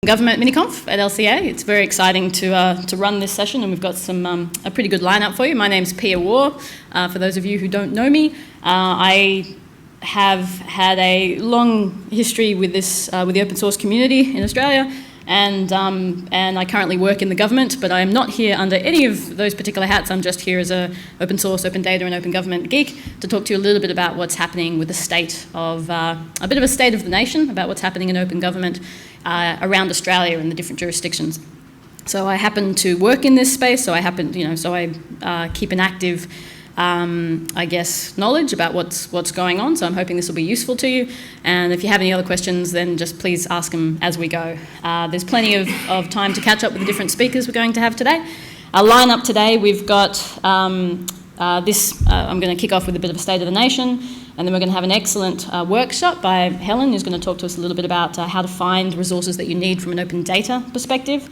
Government mini-conf at LCA. It's very exciting to run this session, and we've got a pretty good lineup for you. My name's Pia War. For those of you who don't know me, I have had a long history with the open source community in Australia, and I currently work in the government, but I am not here under any of those particular hats. I'm just here as a open source, open data and open government geek to talk to you a little bit about what's happening with the state of, a bit of a state of the nation, about what's happening in open government around Australia and the different jurisdictions. So I happen to work in this space, so I keep an active knowledge about what's going on, so I'm hoping this will be useful to you. And if you have any other questions, then just please ask them as we go. There's plenty of time to catch up with the different speakers we're going to have today. Our lineup today, we've got I'm going to kick off with a bit of a State of the Nation, and then we're going to have an excellent workshop by Helen, who's going to talk to us a little bit about how to find resources that you need from an open data perspective.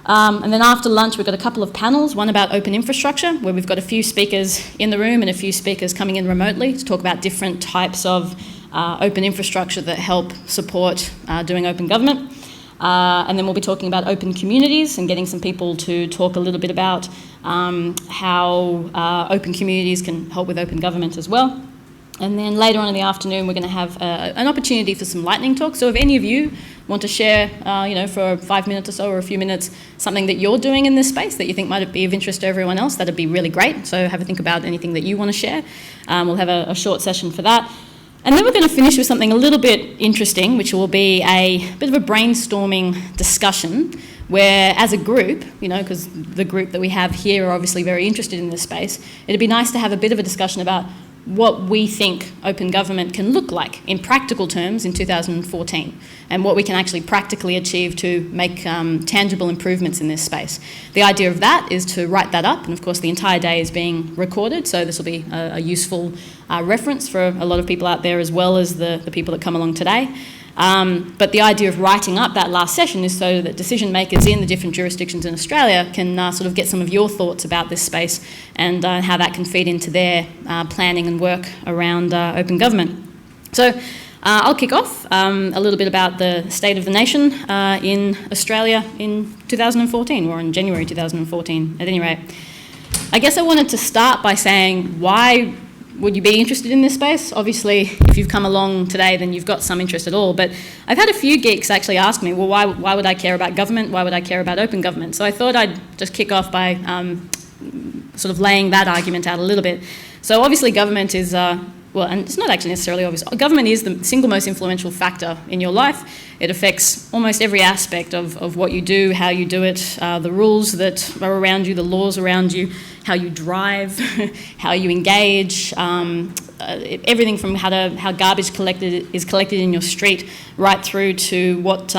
And then after lunch, we've got a couple of panels, one about open infrastructure, where we've got a few speakers in the room and a few speakers coming in remotely to talk about different types of open infrastructure that help support doing open government. And then we'll be talking about open communities and getting some people to talk a little bit about how open communities can help with open government as well. And then later on in the afternoon, we're going to have an opportunity for some lightning talks. So if any of you want to share, for 5 minutes or so or a few minutes, something that you're doing in this space that you think might be of interest to everyone else, that'd be really great. So have a think about anything that you want to share. We'll have a short session for that. And then we're going to finish with something a little bit interesting, which will be a bit of a brainstorming discussion where, as a group, because the group that we have here are obviously very interested in this space, it'd be nice to have a bit of a discussion about what we think open government can look like in practical terms in 2014 and what we can actually practically achieve to make tangible improvements in this space. The idea of that is to write that up, and of course the entire day is being recorded, so this will be a useful reference for a lot of people out there as well as the people that come along today. But the idea of writing up that last session is so that decision makers in the different jurisdictions in Australia can sort of get some of your thoughts about this space and how that can feed into their planning and work around open government. So I'll kick off a little bit about the state of the nation in Australia in 2014, or in January 2014 at any rate. I guess I wanted to start by saying, why would you be interested in this space? Obviously, if you've come along today, then you've got some interest at all. But I've had a few geeks actually ask me, well, why would I care about government? Why would I care about open government? So I thought I'd just kick off by sort of laying that argument out a little bit. So obviously government is, and it's not actually necessarily obvious. Government is the single most influential factor in your life. It affects almost every aspect of what you do, how you do it, the rules that are around you, the laws around you, how you drive, how you engage, everything from how garbage is collected in your street, right through to what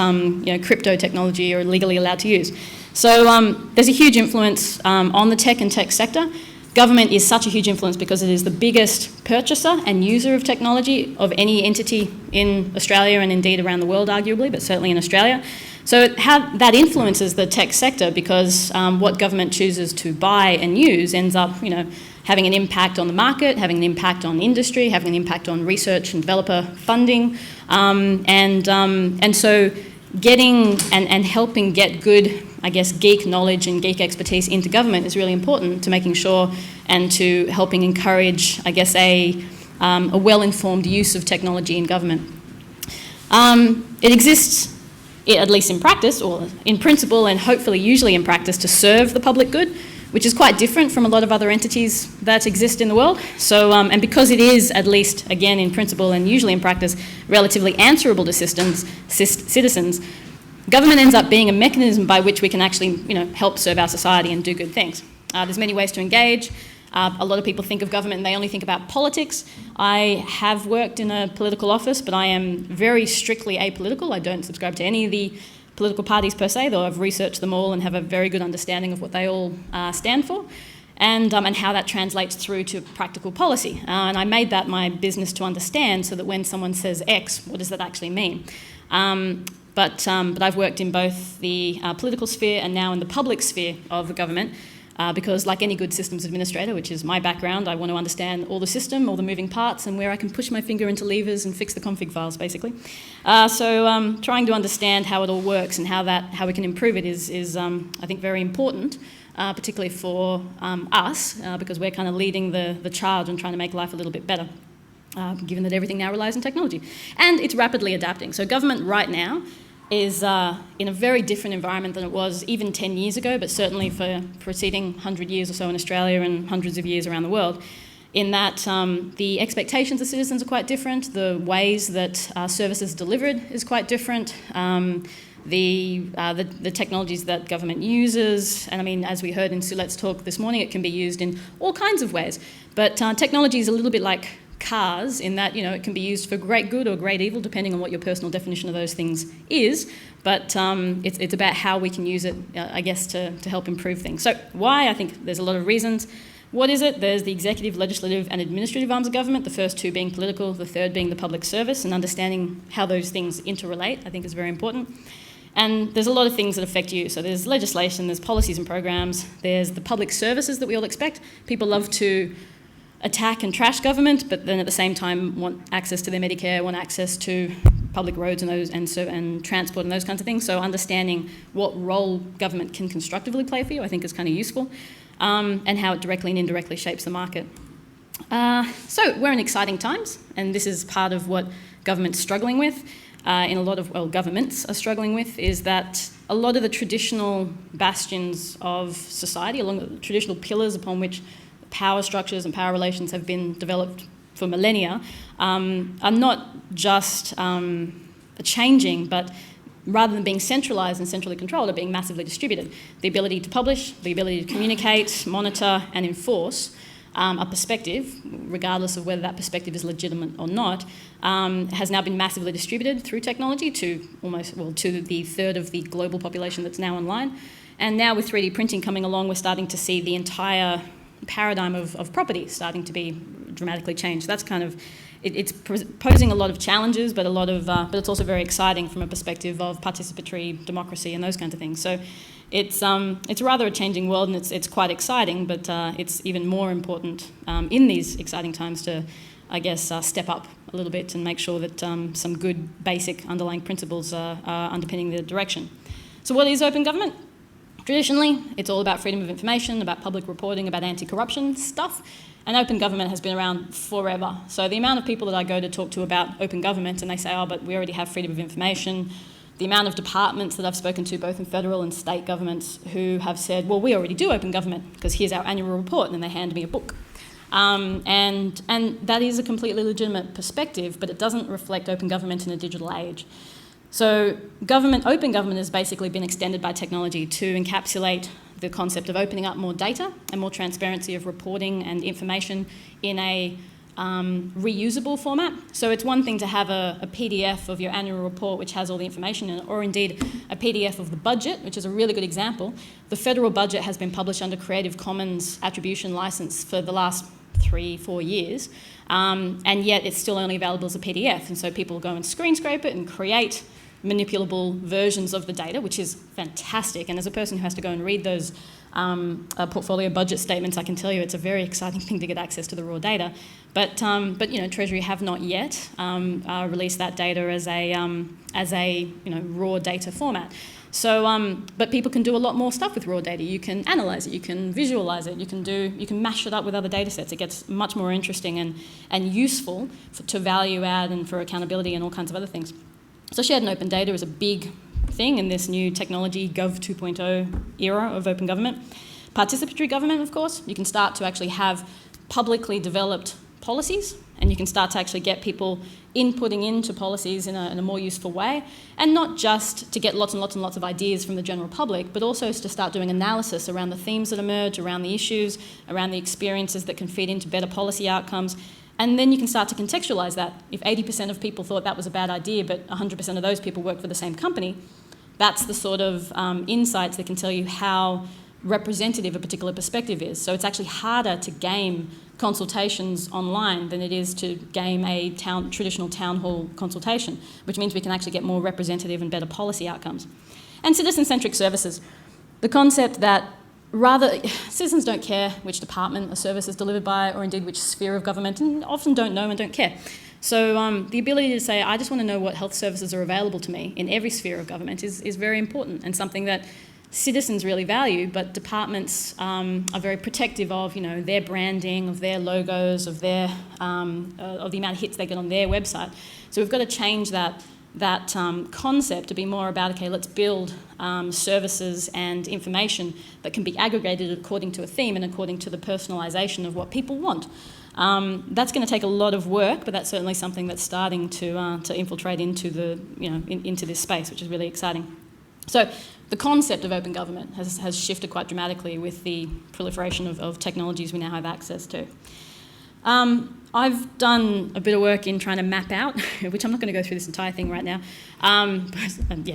crypto technology you're legally allowed to use. So there's a huge influence on the tech and tech sector. Government is such a huge influence because it is the biggest purchaser and user of technology of any entity in Australia and indeed around the world, arguably, but certainly in Australia. So how that influences the tech sector, because what government chooses to buy and use ends up, having an impact on the market, having an impact on industry, having an impact on research and developer funding, and so getting and helping get good, geek knowledge and geek expertise into government is really important to making sure and to helping encourage, a well-informed use of technology in government. It exists, at least in practice, or in principle and hopefully usually in practice, to serve the public good, which is quite different from a lot of other entities that exist in the world. So, and because it is, at least, again, in principle and usually in practice, relatively answerable to citizens, government ends up being a mechanism by which we can actually, help serve our society and do good things. There's many ways to engage. A lot of people think of government and they only think about politics. I have worked in a political office, but I am very strictly apolitical. I don't subscribe to any of the political parties per se, though I've researched them all and have a very good understanding of what they all stand for, and how that translates through to practical policy. And I made that my business to understand, so that when someone says X, what does that actually mean? But I've worked in both the political sphere and now in the public sphere of the government. because like any good systems administrator, which is my background, I want to understand all the system, all the moving parts, and where I can push my finger into levers and fix the config files, basically. So trying to understand how it all works and how we can improve it is I think, very important, particularly for us, because we're kind of leading the charge and trying to make life a little bit better, given that everything now relies on technology. And it's rapidly adapting. So government right now is in a very different environment than it was even 10 years ago, but certainly for preceding 100 years or so in Australia and hundreds of years around the world, in that the expectations of citizens are quite different, the ways that services delivered is quite different, the technologies that government uses, and I mean, as we heard in Sulet's talk this morning, it can be used in all kinds of ways, but technology is a little bit like cars in that, it can be used for great good or great evil, depending on what your personal definition of those things is. But it's about how we can use it, I guess, to help improve things. So why? I think there's a lot of reasons. What is it? There's the executive, legislative and administrative arms of government, the first two being political, the third being the public service, and understanding how those things interrelate, I think, is very important. And there's a lot of things that affect you. So there's legislation, there's policies and programs, there's the public services that we all expect. People love to attack and trash government, but then at the same time want access to their Medicare, want access to public roads and those and transport and those kinds of things. So understanding what role government can constructively play for you, I think, is kind of useful, and how it directly and indirectly shapes the market. So we're in exciting times, and this is part of what government's struggling with. Governments are struggling with, is that a lot of the traditional bastions of society, along the traditional pillars upon which power structures and power relations have been developed for millennia, are not just changing, but rather than being centralised and centrally controlled, are being massively distributed. The ability to publish, the ability to communicate, monitor and enforce a perspective, regardless of whether that perspective is legitimate or not, has now been massively distributed through technology to to the third of the global population that's now online. And now with 3D printing coming along, we're starting to see the entire paradigm of property starting to be dramatically changed. That's kind of, it's posing a lot of challenges, but but it's also very exciting from a perspective of participatory democracy and those kinds of things. So it's rather a changing world, and it's quite exciting, but it's even more important in these exciting times to, I guess, step up a little bit and make sure that some good basic underlying principles are underpinning the direction. So what is open government? Traditionally, it's all about freedom of information, about public reporting, about anti-corruption stuff, and open government has been around forever. So the amount of people that I go to talk to about open government, and they say, oh, but we already have freedom of information, the amount of departments that I've spoken to, both in federal and state governments, who have said, well, we already do open government, because here's our annual report, and then they hand me a book. And that is a completely legitimate perspective, but it doesn't reflect open government in a digital age. So open government has basically been extended by technology to encapsulate the concept of opening up more data and more transparency of reporting and information in a reusable format. So it's one thing to have a PDF of your annual report which has all the information in it, or indeed a PDF of the budget, which is a really good example. The federal budget has been published under Creative Commons attribution license for the last 3-4 years, and yet it's still only available as a PDF. And so people go and screen scrape it and create manipulable versions of the data, which is fantastic. And as a person who has to go and read those portfolio budget statements, I can tell you it's a very exciting thing to get access to the raw data. But Treasury have not yet released that data as a raw data format. So, but people can do a lot more stuff with raw data. You can analyse it, you can visualise it, you can mash it up with other data sets. It gets much more interesting and useful to value add and for accountability and all kinds of other things. So shared and open data is a big thing in this new technology Gov 2.0 era of open government. Participatory government, of course, you can start to actually have publicly developed policies, and you can start to actually get people inputting into policies in a more useful way, and not just to get lots and lots and lots of ideas from the general public, but also to start doing analysis around the themes that emerge, around the issues, around the experiences that can feed into better policy outcomes. And then you can start to contextualise that. If 80% of people thought that was a bad idea, but 100% of those people work for the same company, that's the sort of insights that can tell you how representative a particular perspective is. So it's actually harder to game consultations online than it is to game a traditional town hall consultation, which means we can actually get more representative and better policy outcomes. And citizen-centric services. The concept that citizens don't care which department a service is delivered by, or indeed which sphere of government, and often don't know and don't care. So the ability to say, I just want to know what health services are available to me in every sphere of government is very important, and something that citizens really value, but departments are very protective of, their branding, of their logos, of their of the amount of hits they get on their website. So we've got to change that concept to be more about, okay, let's build services and information that can be aggregated according to a theme and according to the personalisation of what people want. That's going to take a lot of work, but that's certainly something that's starting to infiltrate into into this space, which is really exciting. So the concept of open government has shifted quite dramatically with the proliferation of technologies we now have access to. I've done a bit of work in trying to map out, which I'm not going to go through this entire thing right now,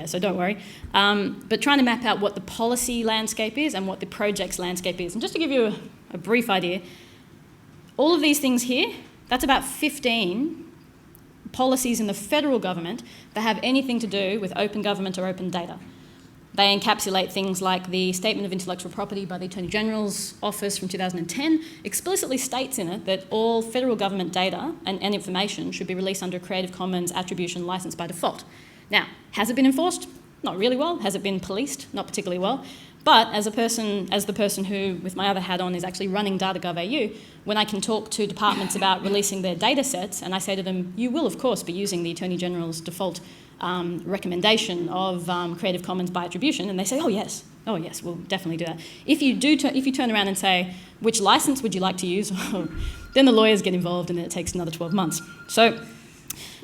so don't worry, but trying to map out what the policy landscape is and what the project's landscape is. And just to give you a brief idea, all of these things here, that's about 15 policies in the federal government that have anything to do with open government or open data. They encapsulate things like the Statement of Intellectual Property by the Attorney General's Office from 2010 explicitly states in it that all federal government data and information should be released under a Creative Commons attribution license by default. Now, has it been enforced? Not really well. Has it been policed? Not particularly well. But as the person who, with my other hat on, is actually running data.gov.au, when I can talk to departments about releasing their data sets, and I say to them, you will of course be using the Attorney General's default recommendation of Creative Commons by attribution, and they say, oh yes, we'll definitely do that. If you turn around and say, which license would you like to use? Then the lawyers get involved and then it takes another 12 months. So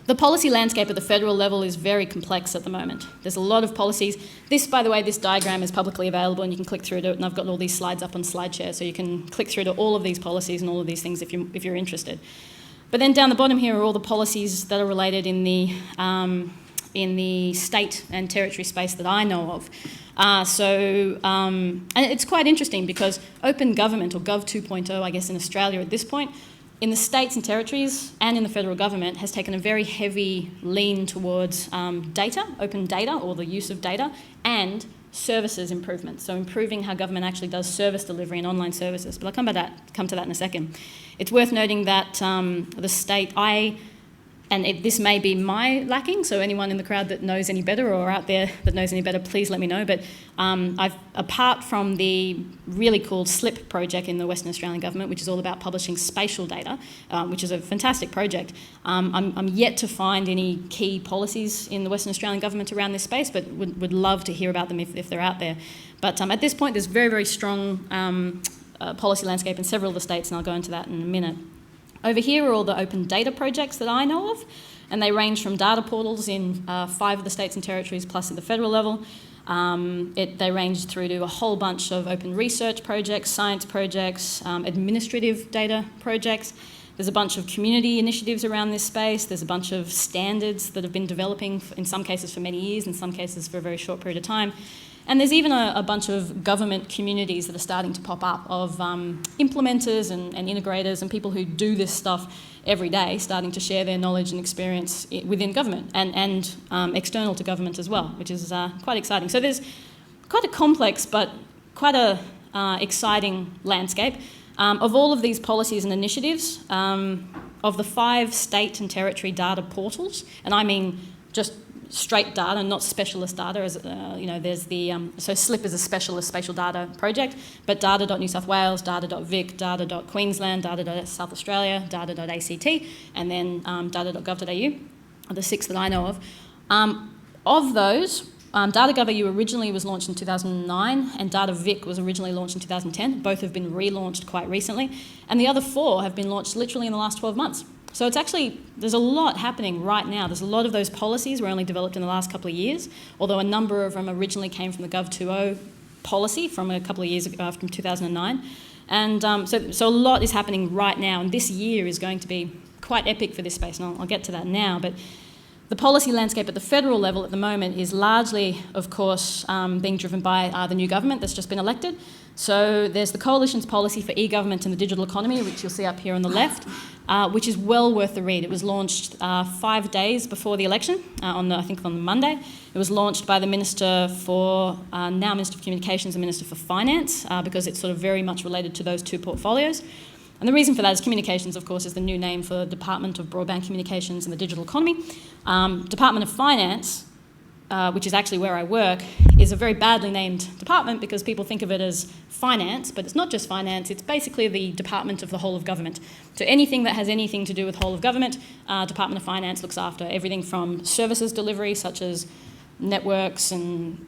the policy landscape at the federal level is very complex at the moment. There's a lot of policies. This, by the way, this diagram is publicly available and you can click through to it, and I've got all these slides up on SlideShare, so you can click through to all of these policies and all of these things if you're interested. But then down the bottom here are all the policies that are related in the state and territory space that I know of. And it's quite interesting because open government, or Gov 2.0, I guess in Australia at this point, in the states and territories and in the federal government has taken a very heavy lean towards data, open data, or the use of data, and services improvements. So improving how government actually does service delivery and online services. But I'll come to that in a second. It's worth noting that the state, this may be my lacking, so anyone in the crowd that knows any better or out there that knows any better, please let me know. But apart from the really cool SLIP project in the Western Australian government, which is all about publishing spatial data, which is a fantastic project, I'm yet to find any key policies in the Western Australian government around this space, but would love to hear about them if they're out there. But at this point, there's very, very strong policy landscape in several of the states, and I'll go into that in a minute. Over here are all the open data projects that I know of, and they range from data portals in 5 of the states and territories plus at the federal level. They range through to a whole bunch of open research projects, science projects, administrative data projects. There's a bunch of community initiatives around this space. There's a bunch of standards that have been developing, in some cases for many years, in some cases for a very short period of time. And there's even a bunch of government communities that are starting to pop up of implementers and integrators and people who do this stuff every day, starting to share their knowledge and experience within government and external to government as well, which is quite exciting. So there's quite a complex but quite a exciting landscape. Of all of these policies and initiatives, of the 5 state and territory data portals, and I mean just straight data, not specialist data, as there's the so SLIP is a specialist spatial data project, but data.New South Wales, data.vic, data.Queensland, data.South Australia, data.ACT, and then data.gov.au are the 6 that I know of. Of those, data.gov.au originally was launched in 2009, and data.vic was originally launched in 2010. Both have been relaunched quite recently, and the other 4 have been launched literally in the last 12 months. So it's actually, there's a lot happening right now. There's a lot of those policies were only developed in the last couple of years, although a number of them originally came from the Gov 2.0 policy from a couple of years ago, from 2009. And so a lot is happening right now, and this year is going to be quite epic for this space, and I'll get to that now. But The policy landscape at the federal level at the moment is largely, of course, being driven by the new government that's just been elected. So there's the Coalition's policy for e-government and the digital economy, which you'll see up here on the left, which is well worth the read. It was launched 5 days before the election, I think on the Monday. It was launched by the Minister for, now Minister for Communications and Minister for Finance, because it's sort of very much related to those two portfolios. And the reason for that is communications, of course, is the new name for the Department of Broadband Communications and the Digital Economy. Department of Finance, which is actually where I work, is a very badly named department because people think of it as finance, but it's not just finance, it's basically the department of the whole of government. So anything that has anything to do with whole of government, Department of Finance looks after everything from services delivery, such as networks and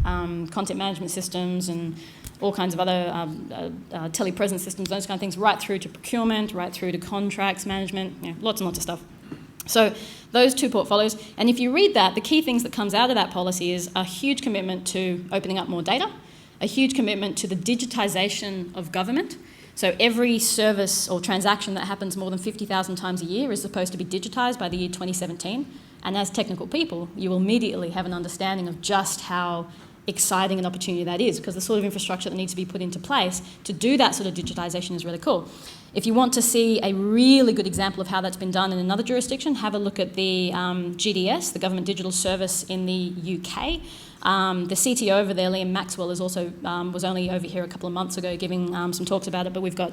content management systems and all kinds of other telepresence systems, those kind of things, right through to procurement, right through to contracts management, lots and lots of stuff. So those two portfolios, and if you read that, the key things that comes out of that policy is a huge commitment to opening up more data, a huge commitment to the digitisation of government. So every service or transaction that happens more than 50,000 times a year is supposed to be digitised by the year 2017. And as technical people, you will immediately have an understanding of just how exciting an opportunity that is, because the sort of infrastructure that needs to be put into place to do that sort of digitisation is really cool. If you want to see a really good example of how that's been done in another jurisdiction, have a look at the GDS, the Government Digital Service in the UK. The CTO over there, Liam Maxwell, is also was only over here a couple of months ago giving some talks about it, but we've got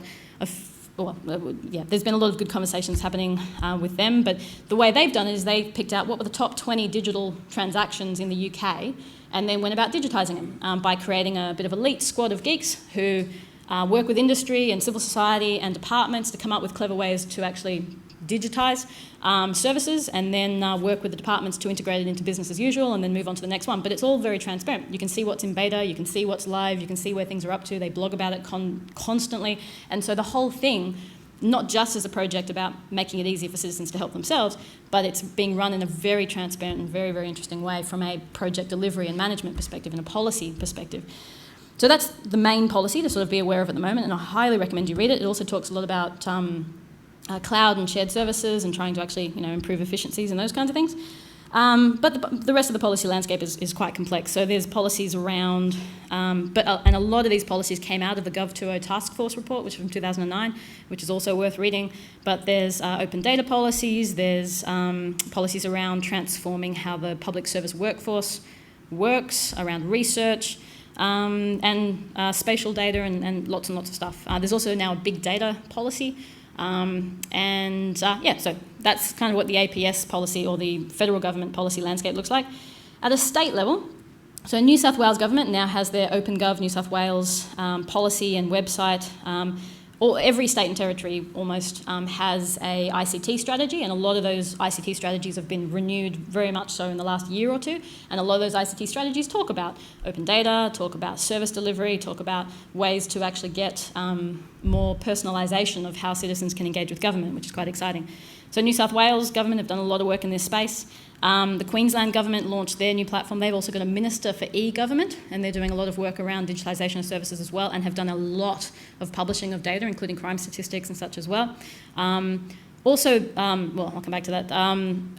there's been a lot of good conversations happening with them, but the way they've done it is they picked out what were the top 20 digital transactions in the UK and then went about digitising them by creating a bit of elite squad of geeks who work with industry and civil society and departments to come up with clever ways to actually digitise services and then work with the departments to integrate it into business as usual and then move on to the next one. But it's all very transparent. You can see what's in beta, you can see what's live, you can see where things are up to. They blog about it constantly. And so the whole thing, not just as a project about making it easier for citizens to help themselves, but it's being run in a very transparent and very, very interesting way from a project delivery and management perspective and a policy perspective. So that's the main policy to sort of be aware of at the moment, and I highly recommend you read it. It also talks a lot about cloud and shared services and trying to actually improve efficiencies and those kinds of things. But the rest of the policy landscape is quite complex. So there's policies around, and a lot of these policies came out of the Gov2O Task Force report, which is from 2009, which is also worth reading. But there's open data policies, there's policies around transforming how the public service workforce works, around research, and spatial data and lots of stuff. There's also now a big data policy. So that's kind of what the APS policy or the federal government policy landscape looks like. At a state level, so New South Wales government now has their OpenGov New South Wales policy and website. Every state and territory almost has a ICT strategy, and a lot of those ICT strategies have been renewed very much so in the last year or two, and a lot of those ICT strategies talk about open data, talk about service delivery, talk about ways to actually get more personalisation of how citizens can engage with government, which is quite exciting. So New South Wales government have done a lot of work in this space. The Queensland government launched their new platform. They've also got a Minister for e-government, and they're doing a lot of work around digitisation of services as well, and have done a lot of publishing of data, including crime statistics and such as well. I'll come back to that.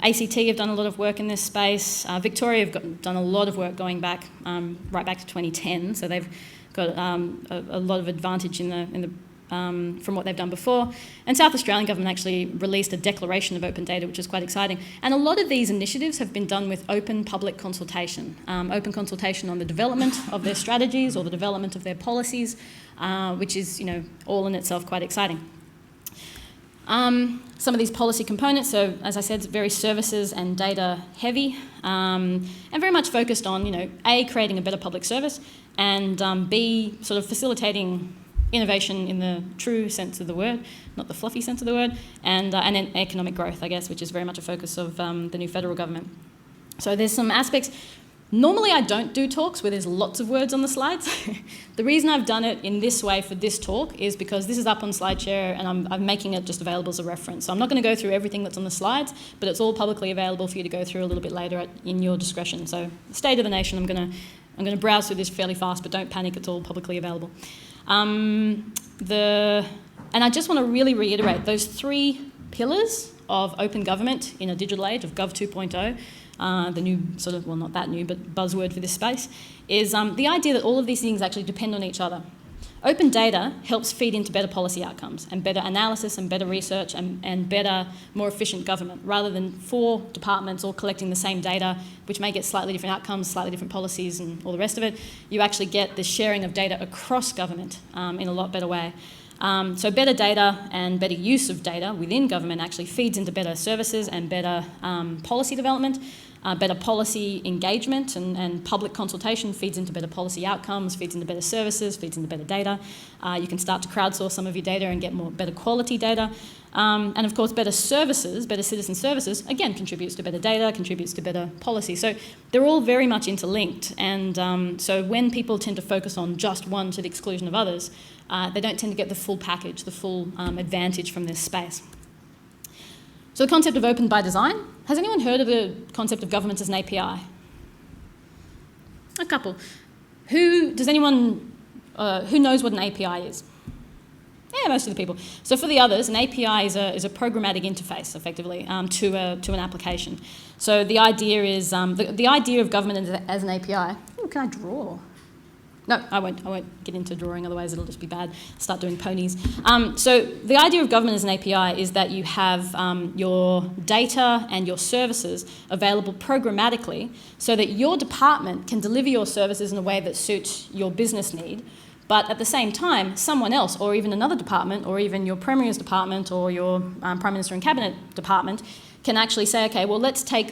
ACT have done a lot of work in this space. Victoria have done a lot of work going back, right back to 2010, so they've got a lot of advantage in the from what they've done before. And South Australian government actually released a declaration of open data, which is quite exciting. And a lot of these initiatives have been done with open public consultation, open consultation on the development of their strategies or the development of their policies, which is, all in itself quite exciting. Some of these policy components, so as I said, it's very services and data heavy, and very much focused on, A, creating a better public service, and B, sort of facilitating innovation in the true sense of the word, not the fluffy sense of the word, and then economic growth, I guess, which is very much a focus of the new federal government. So there's some aspects. Normally I don't do talks where there's lots of words on the slides. The reason I've done it in this way for this talk is because this is up on SlideShare and I'm making it just available as a reference. So I'm not going to go through everything that's on the slides, but it's all publicly available for you to go through a little bit later in your discretion. So the State of the Nation, I'm going to browse through this fairly fast, but don't panic, it's all publicly available. And I just want to really reiterate those 3 pillars of open government in a digital age of Gov 2.0, the new sort of, well, not that new, but buzzword for this space, is the idea that all of these things actually depend on each other. Open data helps feed into better policy outcomes and better analysis and better research and better, more efficient government, rather than 4 departments all collecting the same data, which may get slightly different outcomes, slightly different policies and all the rest of it. You actually get this sharing of data across government in a lot better way. So better data and better use of data within government actually feeds into better services and better policy development. Better policy engagement and public consultation feeds into better policy outcomes, feeds into better services, feeds into better data. You can start to crowdsource some of your data and get better quality data. And of course, better services, better citizen services, again, contributes to better data, contributes to better policy. So they're all very much interlinked. And so when people tend to focus on just one to the exclusion of others, they don't tend to get the full package, the full advantage from this space. So the concept of open by design. Has anyone heard of the concept of government as an API? A couple. Who knows what an API is? Yeah, most of the people. So for the others, an API is a programmatic interface, effectively, to an application. So the idea is, the idea of government as an API, ooh, can I draw? No, I won't get into drawing, otherwise it'll just be bad. Start doing ponies. So the idea of government as an API is that you have your data and your services available programmatically so that your department can deliver your services in a way that suits your business need. But at the same time, someone else, or even another department, or even your Premier's department, or your Prime Minister and Cabinet department, can actually say, okay, well, let's take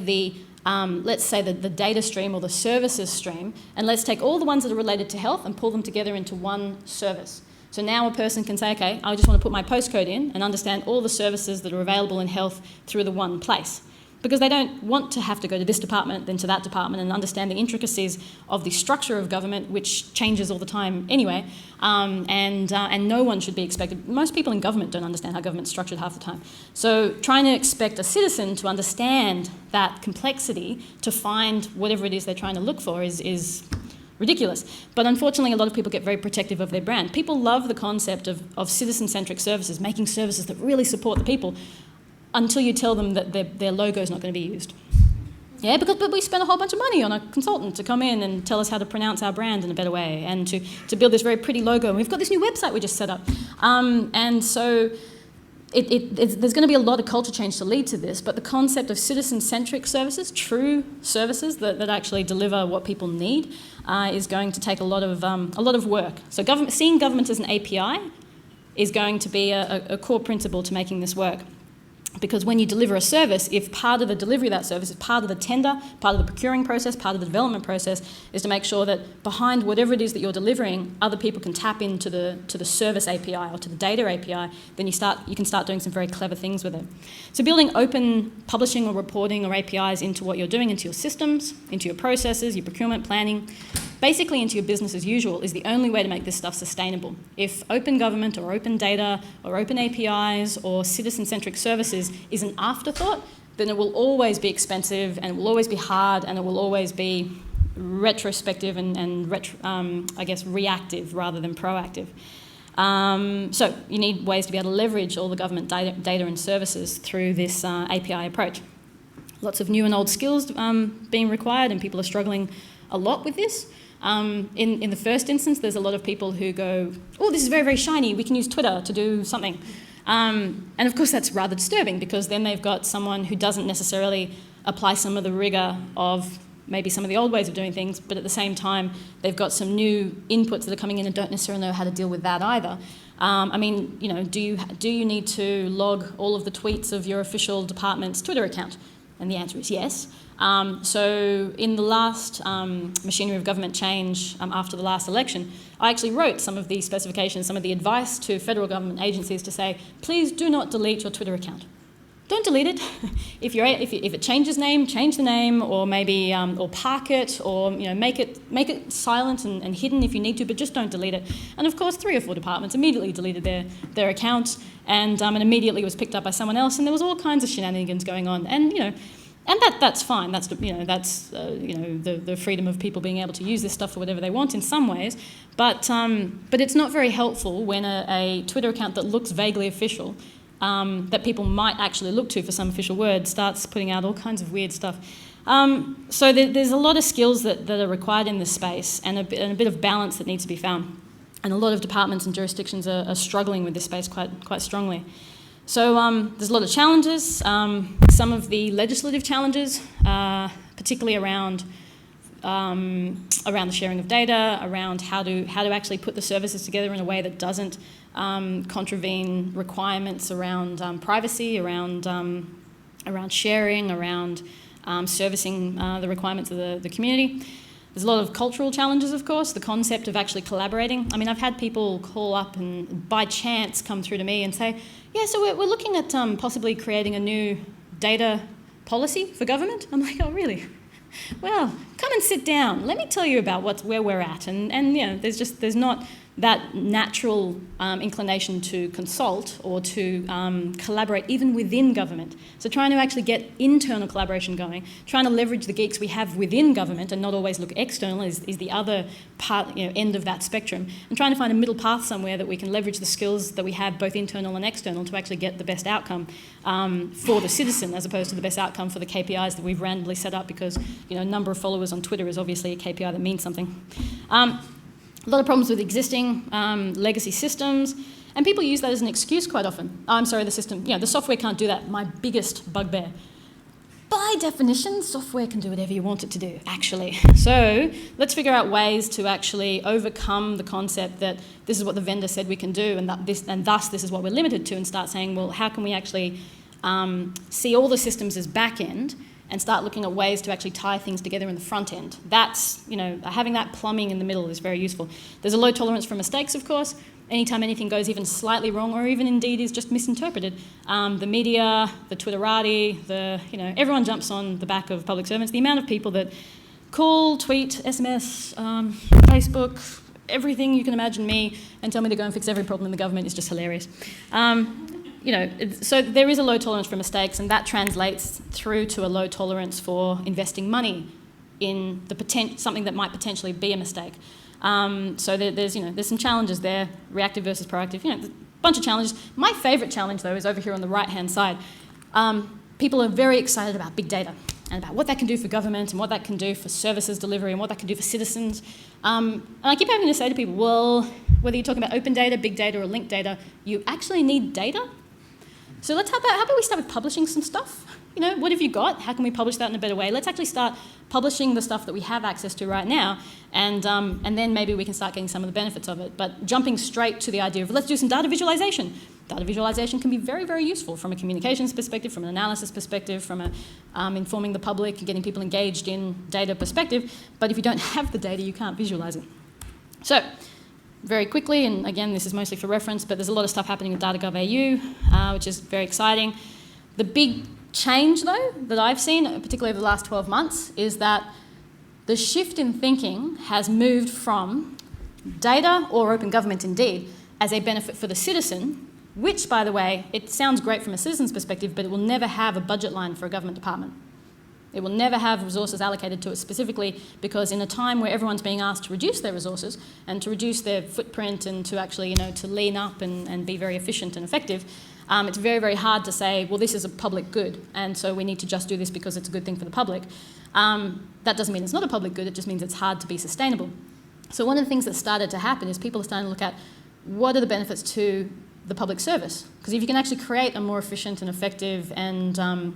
let's say the data stream or the services stream, and let's take all the ones that are related to health and pull them together into one service. So now a person can say, okay, I just want to put my postcode in and understand all the services that are available in health through the one place. Because they don't want to have to go to this department, then to that department, and understand the intricacies of the structure of government, which changes all the time anyway, and no one should be expected. Most people in government don't understand how government's structured half the time. So trying to expect a citizen to understand that complexity, to find whatever it is they're trying to look for is ridiculous. But unfortunately, a lot of people get very protective of their brand. People love the concept of citizen-centric services, making services that really support the people, until you tell them that their logo is not going to be used. Yeah, but we spent a whole bunch of money on a consultant to come in and tell us how to pronounce our brand in a better way and to build this very pretty logo. And we've got this new website we just set up. And so there's going to be a lot of culture change to lead to this, but the concept of citizen-centric services, true services that actually deliver what people need, is going to take a lot of work. So seeing government as an API is going to be a core principle to making this work. Because when you deliver a service, if part of the delivery of that service is part of the tender, part of the procuring process, part of the development process, is to make sure that behind whatever it is that you're delivering, other people can tap into the service API or to the data API, then you can start doing some very clever things with it. So building open publishing or reporting or APIs into what you're doing, into your systems, into your processes, your procurement planning, basically into your business as usual, is the only way to make this stuff sustainable. If open government or open data or open APIs or citizen-centric services is an afterthought, then it will always be expensive and it will always be hard and it will always be retrospective and reactive rather than proactive. So you need ways to be able to leverage all the government data and services through this API approach. Lots of new and old skills being required, and people are struggling a lot with this. In the first instance, there's a lot of people who go, oh, this is very, very shiny, we can use Twitter to do something. And of course that's rather disturbing, because then they've got someone who doesn't necessarily apply some of the rigour of maybe some of the old ways of doing things, but at the same time they've got some new inputs that are coming in and don't necessarily know how to deal with that either. Do you need to log all of the tweets of your official department's Twitter account? And the answer is yes. So in the last machinery of government change after the last election, I actually wrote some of the specifications, some of the advice to federal government agencies to say, please do not delete your Twitter account. Don't delete it. If it changes name, change the name, or maybe or park it, or make it silent and hidden if you need to, but just don't delete it. And of course, 3 or 4 departments immediately deleted their accounts, and immediately was picked up by someone else, and there was all kinds of shenanigans going on, and that's fine. That's the freedom of people being able to use this stuff for whatever they want in some ways, but it's not very helpful when a Twitter account that looks vaguely official that people might actually look to for some official word starts putting out all kinds of weird stuff. So there's a lot of skills that are required in this space, and a bit of balance that needs to be found. And a lot of departments and jurisdictions are struggling with this space quite strongly. So there's a lot of challenges. Some of the legislative challenges, particularly around the sharing of data, around how to actually put the services together in a way that doesn't contravene requirements around privacy, around sharing, around servicing the requirements of the community. There's a lot of cultural challenges, of course, the concept of actually collaborating. I mean, I've had people call up and by chance come through to me and say, yeah, so we're looking at possibly creating a new data policy for government. I'm like, oh, really? Well, come and sit down. Let me tell you about where we're at. And you know, there's not that natural inclination to consult or to collaborate even within government. So trying to actually get internal collaboration going, trying to leverage the geeks we have within government and not always look external is the other part, end of that spectrum. And trying to find a middle path somewhere that we can leverage the skills that we have both internal and external to actually get the best outcome for the citizen, as opposed to the best outcome for the KPIs that we've randomly set up, because number of followers on Twitter is obviously a KPI that means something. A lot of problems with existing legacy systems, and people use that as an excuse quite often. Oh, I'm sorry, the system, the software can't do that. My biggest bugbear. By definition, software can do whatever you want it to do, actually. So let's figure out ways to actually overcome the concept that this is what the vendor said we can do, and thus this is what we're limited to, and start saying, well, how can we actually see all the systems as back end and start looking at ways to actually tie things together in the front end. That's, having that plumbing in the middle is very useful. There's a low tolerance for mistakes, of course. Anytime anything goes even slightly wrong, or even indeed is just misinterpreted, the media, the Twitterati, everyone jumps on the back of public servants. The amount of people that call, tweet, SMS, Facebook, everything you can imagine me, and tell me to go and fix every problem in the government is just hilarious. So there is a low tolerance for mistakes, and that translates through to a low tolerance for investing money in something that might potentially be a mistake. So there's some challenges there, reactive versus proactive. A bunch of challenges. My favourite challenge, though, is over here on the right-hand side. People are very excited about big data and about what that can do for government and what that can do for services delivery and what that can do for citizens. And I keep having to say to people, well, whether you're talking about open data, big data, or linked data, you actually need data. So how about we start with publishing some stuff? What have you got? How can we publish that in a better way? Let's actually start publishing the stuff that we have access to right now, and then maybe we can start getting some of the benefits of it. But jumping straight to the idea of let's do some data visualization. Data visualization can be very, very useful from a communications perspective, from an analysis perspective, from informing the public and getting people engaged in data perspective. But if you don't have the data, you can't visualize it. So, very quickly, and again, this is mostly for reference, but there's a lot of stuff happening with data.gov.au, which is very exciting. The big change, though, that I've seen, particularly over the last 12 months, is that the shift in thinking has moved from data, or open government indeed, as a benefit for the citizen, which, by the way, it sounds great from a citizen's perspective, but it will never have a budget line for a government department. It will never have resources allocated to it specifically, because in a time where everyone's being asked to reduce their resources and to reduce their footprint and to actually, to lean up and be very efficient and effective, it's very, very hard to say, well, this is a public good, and so we need to just do this because it's a good thing for the public. That doesn't mean it's not a public good, it just means it's hard to be sustainable. So one of the things that started to happen is people are starting to look at what are the benefits to the public service. Because if you can actually create a more efficient and effective and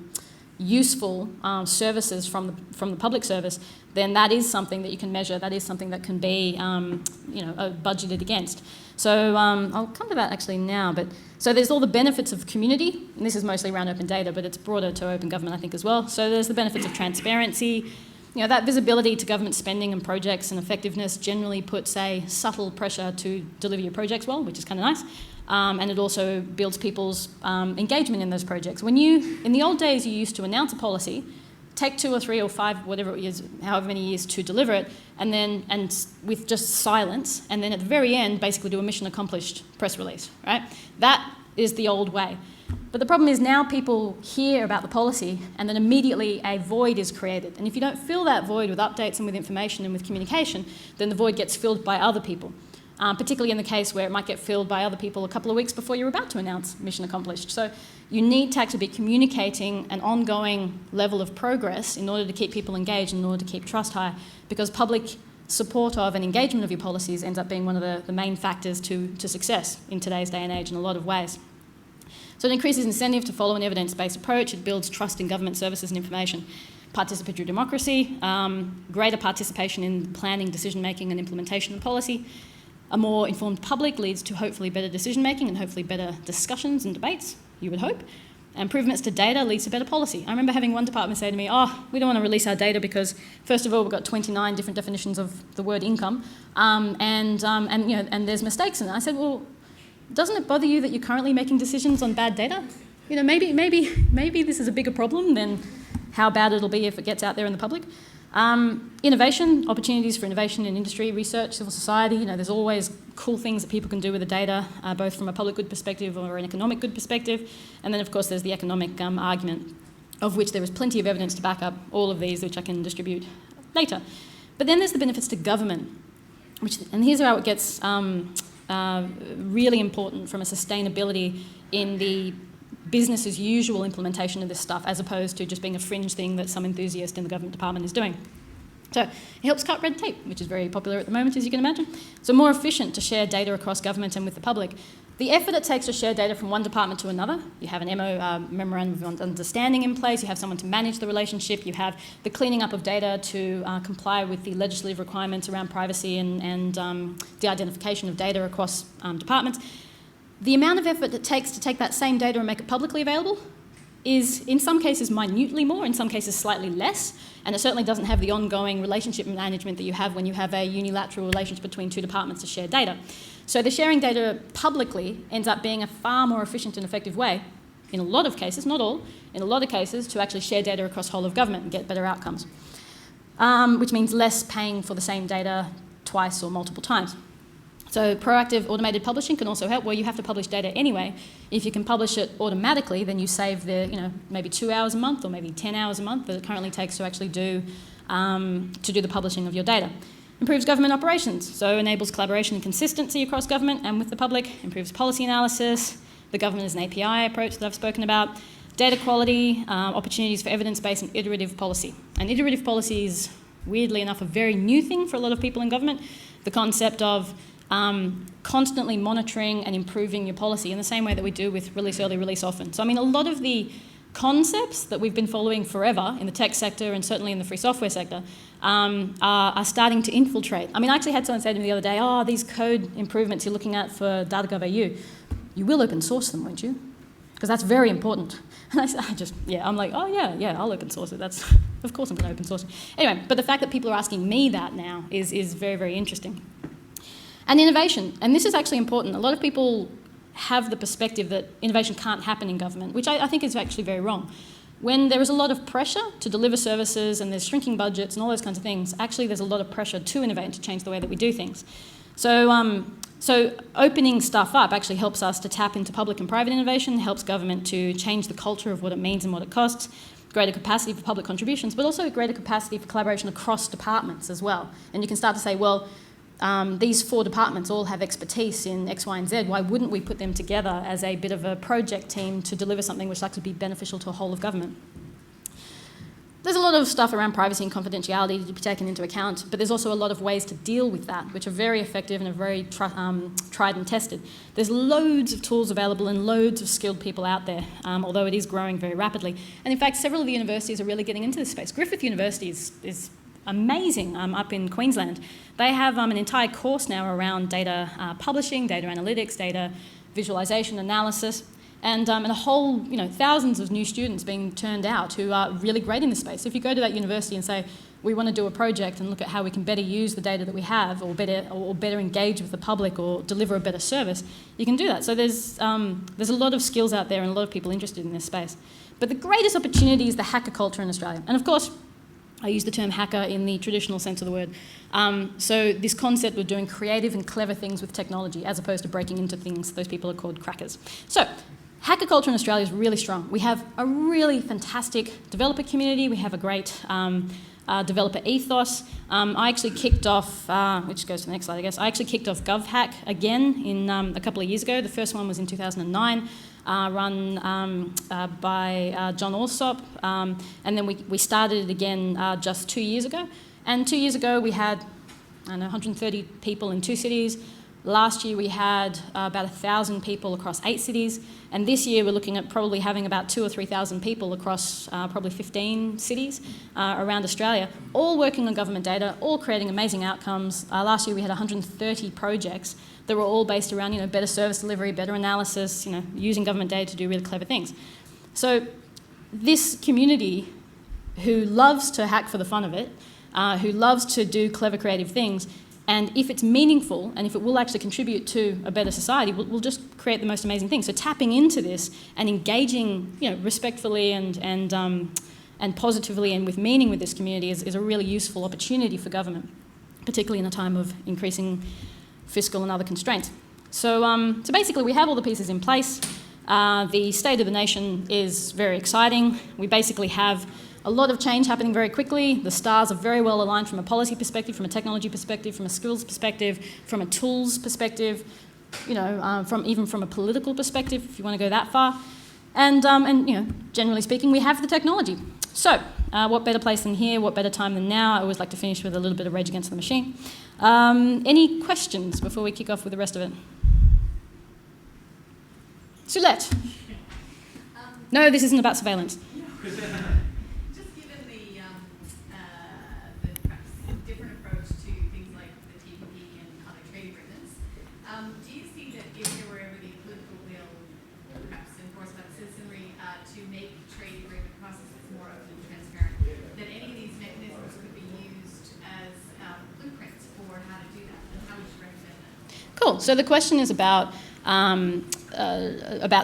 useful services from the public service, then that is something that you can measure, that is something that can be budgeted against. So I'll come to that actually now, but so there's all the benefits of community, and this is mostly around open data, but it's broader to open government, I think, as well. So there's the benefits of transparency. That visibility to government spending and projects and effectiveness generally puts a subtle pressure to deliver your projects well, which is kind of nice. And it also builds people's engagement in those projects. In the old days, you used to announce a policy, take 2 or 3 or 5, whatever it is, however many years to deliver it, and with just silence, and then at the very end, basically do a mission accomplished press release, right? That is the old way. But the problem is now people hear about the policy and then immediately a void is created. And if you don't fill that void with updates and with information and with communication, then the void gets filled by other people. particularly in the case where it might get filled by other people a couple of weeks before you're about to announce mission accomplished. So you need to actually be communicating an ongoing level of progress in order to keep people engaged, in order to keep trust high, because public support of and engagement of your policies ends up being one of the main factors to success in today's day and age in a lot of ways. So it increases incentive to follow an evidence-based approach. It builds trust in government services and information. Participatory democracy, greater participation in planning, decision-making and implementation of policy. A more informed public leads to hopefully better decision-making and hopefully better discussions and debates, you would hope. Improvements to data leads to better policy. I remember having one department say to me, we don't want to release our data because, first of all, we've got 29 different definitions of the word income, and there's mistakes in it. I said, well, doesn't it bother you that you're currently making decisions on bad data? Maybe this is a bigger problem than how bad it'll be if it gets out there in the public. Innovation, opportunities for innovation in industry, research, civil society. There's always cool things that people can do with the data, both from a public good perspective or an economic good perspective. And then, of course, there's the economic argument, of which there is plenty of evidence to back up all of these, which I can distribute later. But then there's the benefits to government, and here's how it gets really important from a sustainability in the business as usual implementation of this stuff, as opposed to just being a fringe thing that some enthusiast in the government department is doing. So it helps cut red tape, which is very popular at the moment, as you can imagine. So more efficient to share data across government and with the public. The effort it takes to share data from one department to another, you have an memorandum of understanding in place, you have someone to manage the relationship, you have the cleaning up of data to comply with the legislative requirements around privacy and the identification of data across departments. The amount of effort it takes to take that same data and make it publicly available is, in some cases, minutely more, in some cases, slightly less, and it certainly doesn't have the ongoing relationship management that you have when you have a unilateral relationship between two departments to share data. So the sharing data publicly ends up being a far more efficient and effective way, in a lot of cases, not all, in a lot of cases, to actually share data across the whole of government and get better outcomes, which means less paying for the same data twice or multiple times. So proactive automated publishing can also help, where you have to publish data anyway. If you can publish it automatically, then you save the, maybe 2 hours a month or maybe 10 hours a month that it currently takes to actually do the publishing of your data. Improves government operations, so enables collaboration and consistency across government and with the public. Improves policy analysis. The government is an API approach that I've spoken about. Data quality, opportunities for evidence-based and iterative policy. And iterative policy is, weirdly enough, a very new thing for a lot of people in government. The concept of constantly monitoring and improving your policy in the same way that we do with release early, release often. So, a lot of the concepts that we've been following forever in the tech sector and certainly in the free software sector are starting to infiltrate. I actually had someone say to me the other day, these code improvements you're looking at for data.gov.au, you will open source them, won't you? Because that's very important. And I'm like, I'll open source it. Of course I'm going to open source it. Anyway, but the fact that people are asking me that now is very, very interesting. And innovation, and this is actually important. A lot of people have the perspective that innovation can't happen in government, which I think is actually very wrong. When there is a lot of pressure to deliver services and there's shrinking budgets and all those kinds of things, actually there's a lot of pressure to innovate and to change the way that we do things. So opening stuff up actually helps us to tap into public and private innovation, helps government to change the culture of what it means and what it costs, greater capacity for public contributions, but also greater capacity for collaboration across departments as well. And you can start to say, well, these 4 departments all have expertise in X, Y, and Z. Why wouldn't we put them together as a bit of a project team to deliver something which is likely to be beneficial to a whole of government? There's a lot of stuff around privacy and confidentiality to be taken into account, but there's also a lot of ways to deal with that, which are very effective and are very tried and tested. There's loads of tools available and loads of skilled people out there, although it is growing very rapidly. And in fact, several of the universities are really getting into this space. Griffith University is amazing up in Queensland. They have an entire course now around data publishing, data analytics, data visualization, analysis, and a whole, thousands of new students being turned out who are really great in this space. So if you go to that university and say, we want to do a project and look at how we can better use the data that we have or better engage with the public or deliver a better service, you can do that. So there's a lot of skills out there and a lot of people interested in this space. But the greatest opportunity is the hacker culture in Australia. And of course, I use the term hacker in the traditional sense of the word. So this concept of doing creative and clever things with technology as opposed to breaking into things, those people are called crackers. So hacker culture in Australia is really strong. We have a really fantastic developer community. We have a great developer ethos. I actually kicked off, which goes to the next slide, I guess. I actually kicked off GovHack again in a couple of years ago. The first one was in 2009, run by John Alsop, and then we started it again just 2 years ago. And 2 years ago we had, I don't know, 130 people in 2 cities. Last year we had about 1,000 people across 8 cities, and this year we're looking at probably having about 2,000 or 3,000 people across probably 15 cities around Australia, all working on government data, all creating amazing outcomes. Last year we had 130 projects that were all based around, better service delivery, better analysis, using government data to do really clever things. So this community who loves to hack for the fun of it, who loves to do clever creative things, and if it's meaningful and if it will actually contribute to a better society, we'll just create the most amazing things. So tapping into this and engaging, respectfully and positively and with meaning with this community is a really useful opportunity for government, particularly in a time of increasing fiscal and other constraints. So basically we have all the pieces in place. The state of the nation is very exciting. We basically have a lot of change happening very quickly. The stars are very well aligned from a policy perspective, from a technology perspective, from a skills perspective, from a tools perspective, even from a political perspective, if you want to go that far. And generally speaking, we have the technology. So, what better place than here? What better time than now? I always like to finish with a little bit of Rage Against the Machine. Any questions before we kick off with the rest of it? Sulette? No, this isn't about surveillance. Cool. So the question is about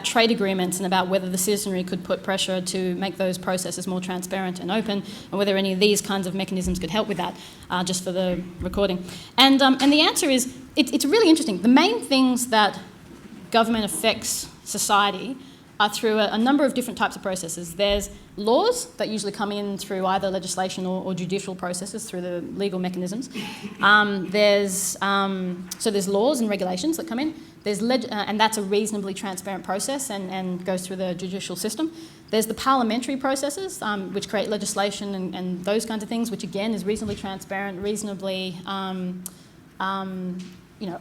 trade agreements and about whether the citizenry could put pressure to make those processes more transparent and open, and whether any of these kinds of mechanisms could help with that, just for the recording. And the answer is, it's really interesting. The main things that government affects society are through a number of different types of processes. There's laws that usually come in through either legislation or judicial processes through the legal mechanisms. There's laws and regulations that come in. And that's a reasonably transparent process and goes through the judicial system. There's the parliamentary processes, which create legislation and those kinds of things, which again is reasonably transparent, reasonably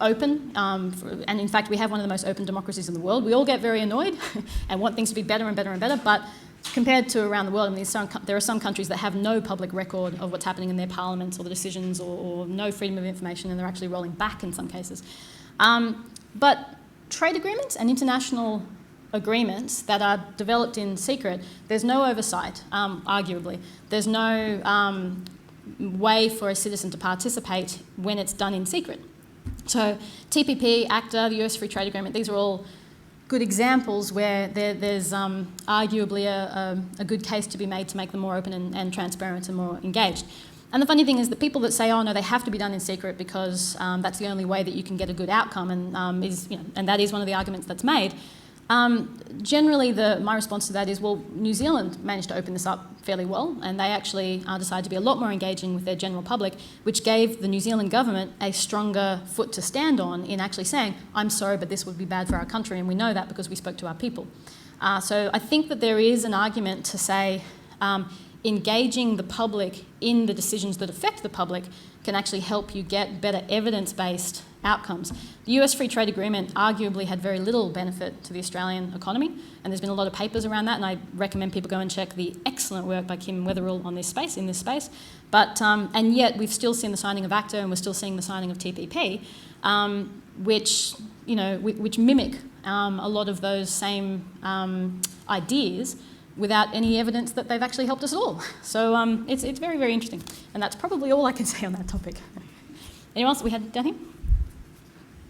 open, and in fact we have one of the most open democracies in the world. We all get very annoyed and want things to be better and better and better, but compared to around the world, there are some countries that have no public record of what's happening in their parliaments or the decisions, or no freedom of information, and they're actually rolling back in some cases. But trade agreements and international agreements that are developed in secret, there's no oversight, arguably. There's no way for a citizen to participate when it's done in secret. So TPP, ACTA, the US Free Trade Agreement, these are all good examples where there's arguably a good case to be made to make them more open and transparent and more engaged. And the funny thing is that people that say, oh no, they have to be done in secret because that's the only way that you can get a good outcome, and and that is one of the arguments that's made. Generally, my response to that is, well, New Zealand managed to open this up fairly well, and they actually decided to be a lot more engaging with their general public, which gave the New Zealand government a stronger foot to stand on in actually saying, I'm sorry, but this would be bad for our country, and we know that because we spoke to our people. So I think that there is an argument to say engaging the public in the decisions that affect the public can actually help you get better evidence-based outcomes. The US Free Trade Agreement arguably had very little benefit to the Australian economy, and there's been a lot of papers around that, and I recommend people go and check the excellent work by Kim Weatherall on this space, in this space. But, and yet we've still seen the signing of ACTA, and we're still seeing the signing of TPP, which mimic a lot of those same ideas without any evidence that they've actually helped us at all. So it's very, very interesting. And that's probably all I can say on that topic. Anyone else that we had down here?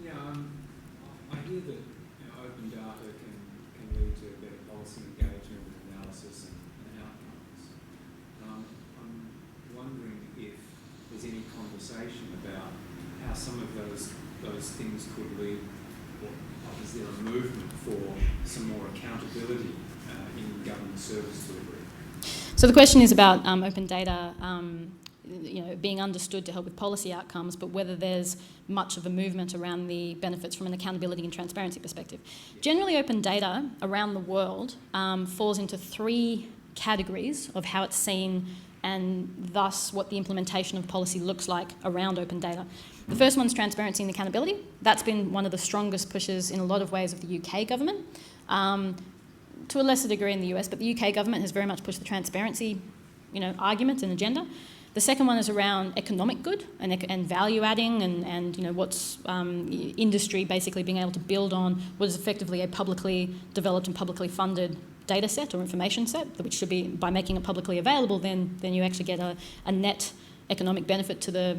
Yeah, I hear that open data can lead to better policy engagement and analysis and outcomes. I'm wondering if there's any conversation about how some of those things could lead, or is there a movement for some more accountability in government service delivery? So the question is about open data being understood to help with policy outcomes, but whether there's much of a movement around the benefits from an accountability and transparency perspective. Generally, open data around the world falls into 3 categories of how it's seen and thus what the implementation of policy looks like around open data. The first one's transparency and accountability. That's been one of the strongest pushes in a lot of ways of the UK government. To a lesser degree in the US, but the UK government has very much pushed the transparency argument and agenda. The second one is around economic good and value adding and what's industry basically being able to build on what is effectively a publicly developed and publicly funded data set or information set, which should be, by making it publicly available, then you actually get a net economic benefit to the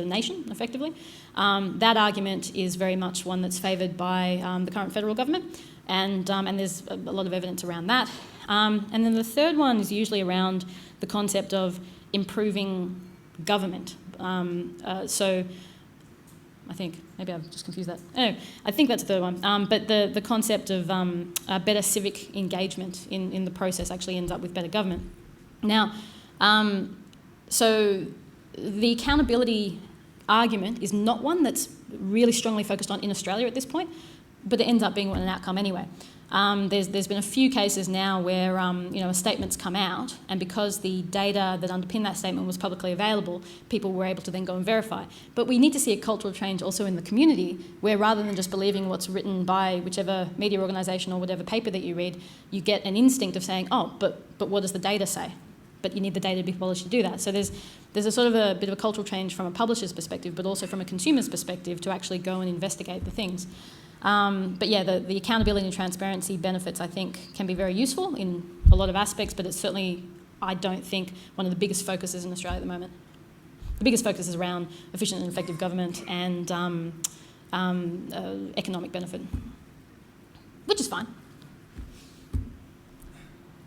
nation, effectively. That argument is very much one that's favoured by the current federal government, and there's a lot of evidence around that. And then the third one is usually around the concept of improving government. So I think, maybe I've just confused that. Oh, I think that's the third one. But the concept of better civic engagement in the process actually ends up with better government. Now, so the accountability argument is not one that's really strongly focused on in Australia at this point, but it ends up being an outcome anyway. There's been a few cases now where a statement's come out, and because the data that underpinned that statement was publicly available, people were able to then go and verify. But we need to see a cultural change also in the community, where rather than just believing what's written by whichever media organisation or whatever paper that you read, you get an instinct of saying, oh, but what does the data say? But you need the data to be published to do that. So there's a sort of a bit of a cultural change from a publisher's perspective, but also from a consumer's perspective to actually go and investigate the things. But yeah, the accountability and transparency benefits, I think, can be very useful in a lot of aspects, but it's certainly, I don't think, one of the biggest focuses in Australia at the moment. The biggest focus is around efficient and effective government and economic benefit, which is fine.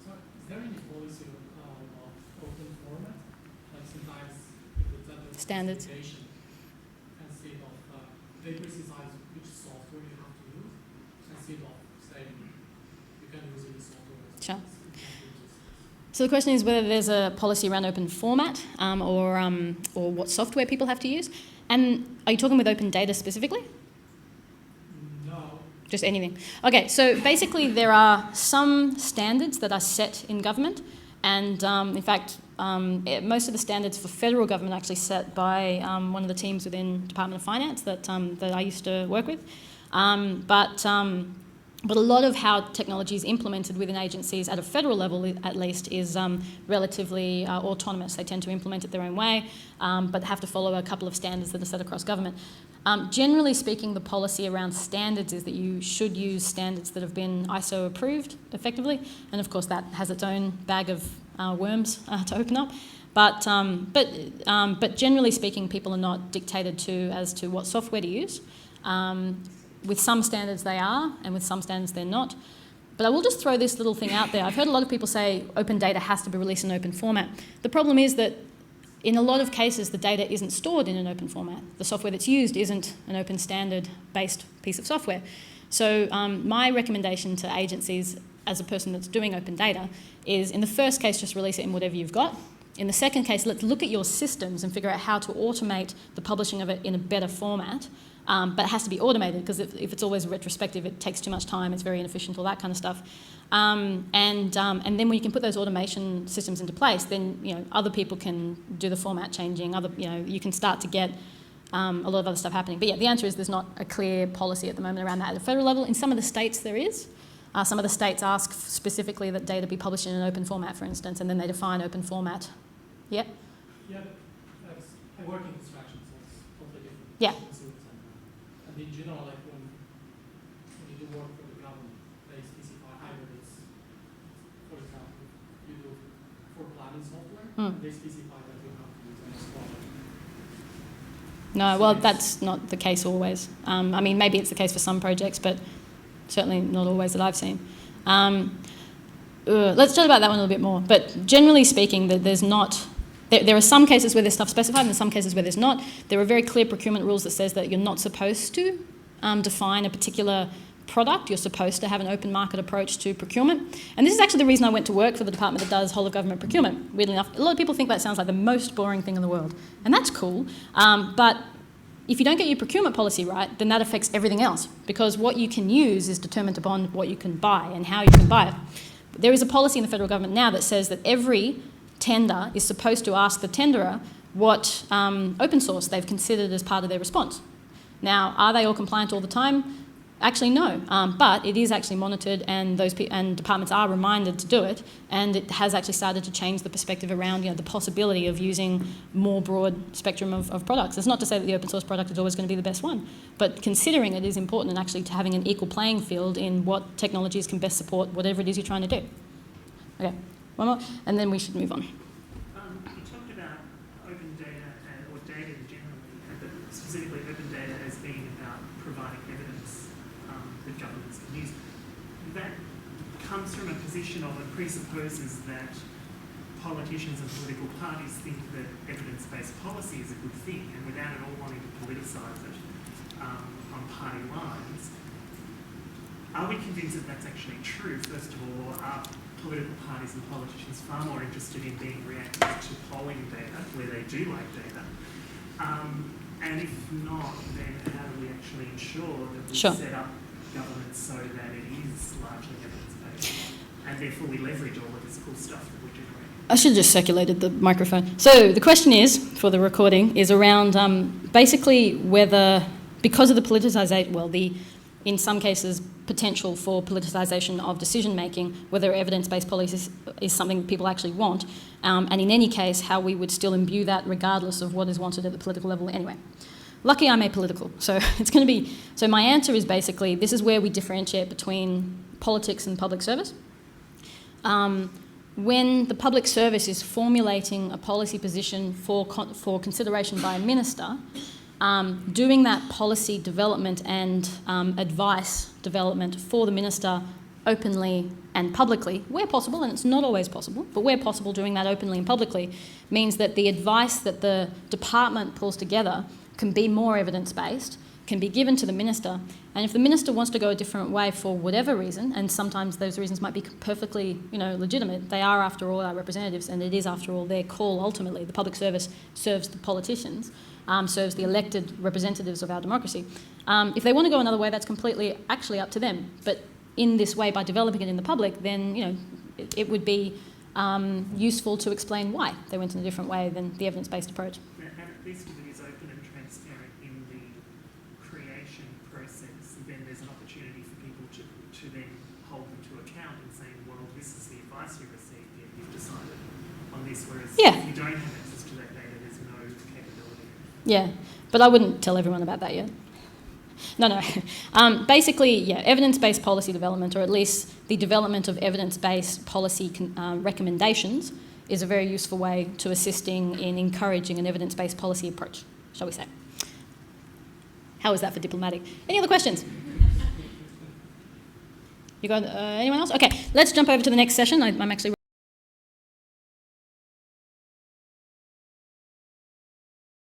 So is there any policy of open format? Like sometimes people tell Standards. Instead of they precise which software you have to use, instead of saying you can use any software. Sure. So the question is whether there's a policy around open format or what software people have to use. And are you talking with open data specifically? No. Just anything. Okay, so basically there are some standards that are set in government, and in fact most of the standards for federal government are actually set by one of the teams within Department of Finance that I used to work with. But a lot of how technology is implemented within agencies at a federal level, at least, is relatively autonomous. They tend to implement it their own way, but have to follow a couple of standards that are set across government. Generally speaking, the policy around standards is that you should use standards that have been ISO approved effectively, and of course that has its own bag of worms to open up. But generally speaking, people are not dictated to as to what software to use. With some standards they are, and with some standards they're not. But I will just throw this little thing out there. I've heard a lot of people say open data has to be released in open format. The problem is that in a lot of cases the data isn't stored in an open format. The software that's used isn't an open standard-based piece of software. So my recommendation to agencies as a person that's doing open data is, in the first case, just release it in whatever you've got. In the second case, let's look at your systems and figure out how to automate the publishing of it in a better format. But it has to be automated, because if it's always retrospective, it takes too much time, it's very inefficient, all that kind of stuff. And then when you can put those automation systems into place, then other people can do the format changing. You can start to get a lot of other stuff happening. But yeah, the answer is there's not a clear policy at the moment around that at the federal level. In some of the states there is. Some of the states ask specifically that data be published in an open format, for instance, and then they define open format. Yeah? Yeah, I work in construction, so it's totally different. Yeah. And in general, like when you do work for the government, they specify either it's, for example, you do for planning software, they specify that you have to use any software. No, well, that's not the case always. I mean, maybe it's the case for some projects, but certainly not always that I've seen. Let's chat about that one a little bit more. But generally speaking, there's not... There are some cases where there's stuff specified and some cases where there's not. There are very clear procurement rules that says that you're not supposed to define a particular product, you're supposed to have an open market approach to procurement. And this is actually the reason I went to work for the department that does whole of government procurement. Weirdly enough, a lot of people think that sounds like the most boring thing in the world. And that's cool, but if you don't get your procurement policy right, then that affects everything else, because what you can use is determined upon what you can buy and how you can buy it. But there is a policy in the federal government now that says that every tender is supposed to ask the tenderer what open source they've considered as part of their response. Now, are they all compliant all the time? Actually, no, but it is actually monitored, and and departments are reminded to do it, and it has actually started to change the perspective around the possibility of using more broad spectrum of products. It's not to say that the open source product is always going to be the best one, but considering it is important, and actually to having an equal playing field in what technologies can best support whatever it is you're trying to do. Okay, one more, and then we should move on. You talked about open data or data generally, but specifically open data as being about providing evidence that governments can use. That comes from a position of and presupposes that politicians and political parties think that evidence-based policy is a good thing, and without it all wanting to politicise it on party lines. Are we convinced that that's actually true? First of all, are political parties and politicians far more interested in being reactive to polling data, where they do like data? And if not, then how do we actually ensure that we set up government so that it is largely evidence-based, and therefore we leverage all of this cool stuff that we're generating? I should have just circulated the microphone. So the question is, for the recording, is around basically whether, because of the politicisation, well, in some cases, potential for politicisation of decision-making, whether evidence-based policy is something that people actually want, and in any case, how we would still imbue that regardless of what is wanted at the political level anyway. Lucky I'm apolitical, so it's going to be... So my answer is basically, this is where we differentiate between politics and public service. When the public service is formulating a policy position for consideration by a minister, doing that policy development and advice development for the minister openly and publicly, where possible, and it's not always possible, but where possible, doing that openly and publicly means that the advice that the department pulls together can be more evidence-based, can be given to the minister, and if the minister wants to go a different way for whatever reason, and sometimes those reasons might be perfectly, legitimate, they are after all our representatives, and it is after all their call ultimately. The public service serves the politicians, serves the elected representatives of our democracy. If they want to go another way, that's completely actually up to them. But in this way, by developing it in the public, then it would be useful to explain why they went in a different way than the evidence-based approach. And at least if it is open and transparent in the creation process, then there's an opportunity for people to then hold them to account and saying, well, this is the advice you received, yet you've decided on this, whereas if you don't have access to that data, there's no capability. Yeah, but I wouldn't tell everyone about that yet. No. Basically, evidence-based policy development, or at least the development of evidence-based policy recommendations, is a very useful way to assisting in encouraging an evidence-based policy approach, shall we say. How is that for diplomatic? Any other questions? You got anyone else? Okay, let's jump over to the next session. I'm actually